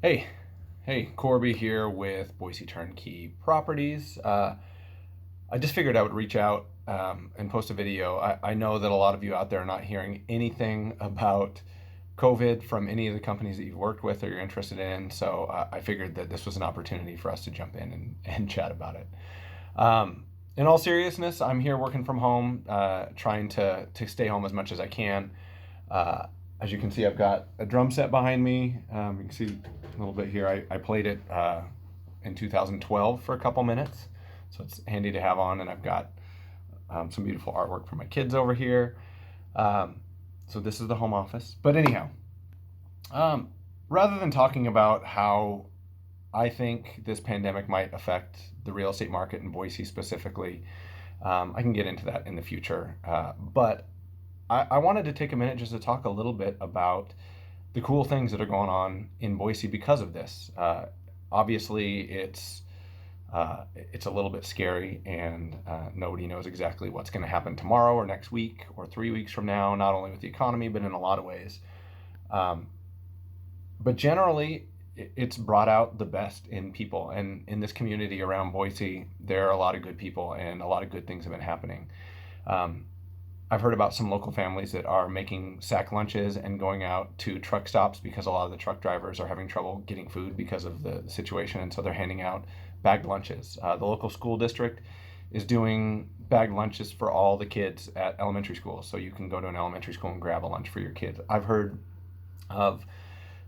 Hey, hey, Corby here with Boise Turnkey Properties. I just figured I would reach out and post a video. I know that a lot of you out there are not hearing anything about COVID from any of the companies that you've worked with or you're interested in, so I figured that this was an opportunity for us to jump in and chat about it. In all seriousness, I'm here working from home, trying to stay home as much as I can. Uh, as you can see, I've got a drum set behind me. You can see a little bit here. I played it in 2012 for a couple minutes, so it's handy to have on. And I've got some beautiful artwork for my kids over here. So this is the home office. But anyhow, um, rather than talking about how I think this pandemic might affect the real estate market in Boise specifically, I can get into that in the future. But I wanted to take a minute just to talk a little bit about the cool things that are going on in Boise because of this. Obviously, it's a little bit scary, and nobody knows exactly what's going to happen tomorrow or next week or 3 weeks from now. Not only with the economy, but in a lot of ways. Um, but generally, it's brought out the best in people, and in this community around Boise, there are a lot of good people, and a lot of good things have been happening. Um, I've heard about some local families that are making sack lunches and going out to truck stops because a lot of the truck drivers are having trouble getting food because of the situation, and so they're handing out bagged lunches. The local school district is doing bagged lunches for all the kids at elementary schools, so you can go to an elementary school and grab a lunch for your kids. I've heard of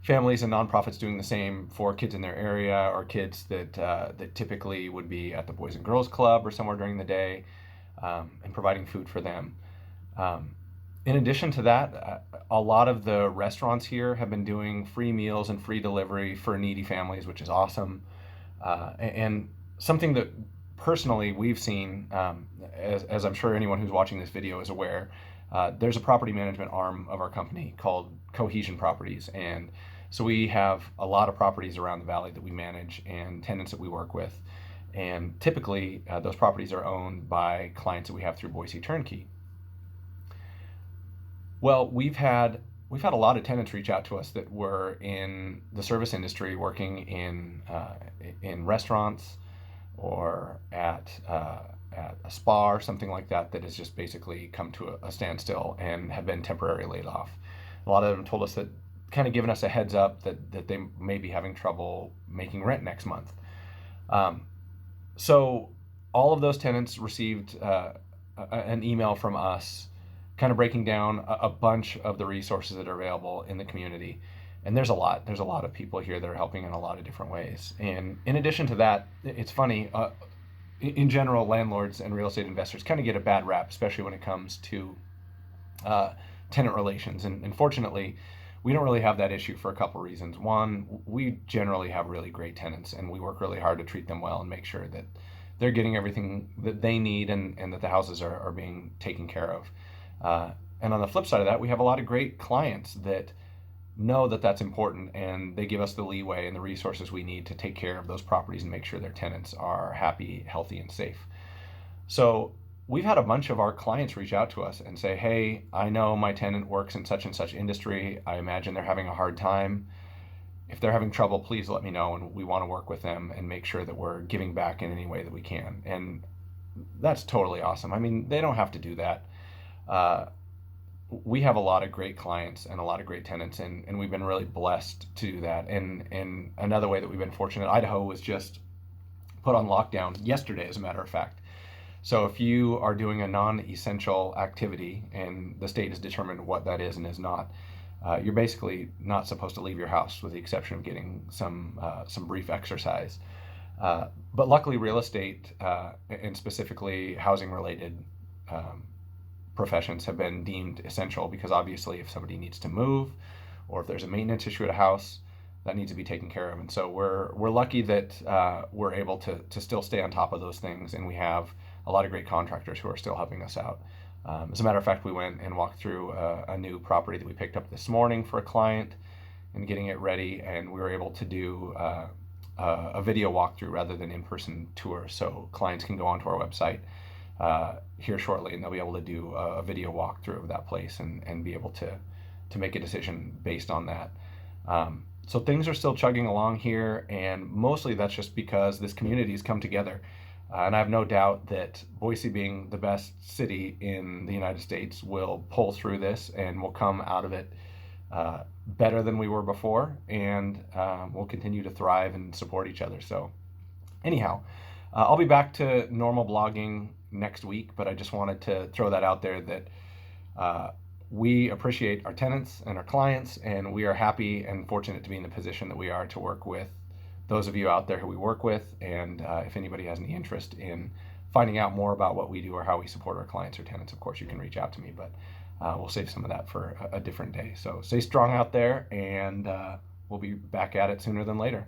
families and nonprofits doing the same for kids in their area, or kids that typically would be at the Boys and Girls Club or somewhere during the day, and providing food for them. Um, in addition to that, a lot of the restaurants here have been doing free meals and free delivery for needy families, which is awesome. And something that personally we've seen, as I'm sure anyone who's watching this video is aware, there's a property management arm of our company called Cohesion Properties. And so we have a lot of properties around the valley that we manage and tenants that we work with. And typically, those properties are owned by clients that we have through Boise Turnkey. Well, we've had a lot of tenants reach out to us that were in the service industry, working in restaurants or at a spa or something like that, that has just basically come to a standstill and have been temporarily laid off. A lot of them told us that, kind of given us a heads up that they may be having trouble making rent next month. Um, so all of those tenants received an email from us, kind of breaking down a bunch of the resources that are available in the community. And there's a lot. There's a lot of people here that are helping in a lot of different ways. And in addition to that, it's funny, in general, landlords and real estate investors kind of get a bad rap, especially when it comes to uh, tenant relations. And fortunately, we don't really have that issue for a couple reasons. One, we generally have really great tenants, and we work really hard to treat them well and make sure that they're getting everything that they need, and that the houses are being taken care of. And on the flip side of that, we have a lot of great clients that know that that's important, and they give us the leeway and the resources we need to take care of those properties and make sure their tenants are happy, healthy, and safe. So we've had a bunch of our clients reach out to us and say, hey, I know my tenant works in such and such industry. I imagine they're having a hard time. If they're having trouble, please let me know, and we want to work with them and make sure that we're giving back in any way that we can. And that's totally awesome. I mean, they don't have to do that. Uh, we have a lot of great clients and a lot of great tenants, and we've been really blessed to do that. And another way that we've been fortunate, Idaho was just put on lockdown yesterday, as a matter of fact. So if you are doing a non-essential activity, and the state has determined what that is and is not, you're basically not supposed to leave your house, with the exception of getting some brief exercise. But luckily, real estate, and specifically housing related um, professions, have been deemed essential, because obviously if somebody needs to move, or if there's a maintenance issue at a house, that needs to be taken care of. And so we're lucky that we're able to still stay on top of those things, and we have a lot of great contractors who are still helping us out. As a matter of fact, we went and walked through a new property that we picked up this morning for a client and getting it ready, and we were able to do a video walkthrough rather than in-person tour, so clients can go onto our website here shortly, and they'll be able to do a video walkthrough of that place, and be able to make a decision based on that. So things are still chugging along here, and mostly that's just because this community has come together. And I have no doubt that Boise, being the best city in the United States, will pull through this and will come out of it better than we were before, and we'll continue to thrive and support each other. So, anyhow, I'll be back to normal blogging next week, but I just wanted to throw that out there that uh, we appreciate our tenants and our clients, and we are happy and fortunate to be in the position that we are to work with those of you out there who we work with. And if anybody has any interest in finding out more about what we do or how we support our clients or tenants, of course, you can reach out to me, but we'll save some of that for a different day. So stay strong out there, and we'll be back at it sooner than later.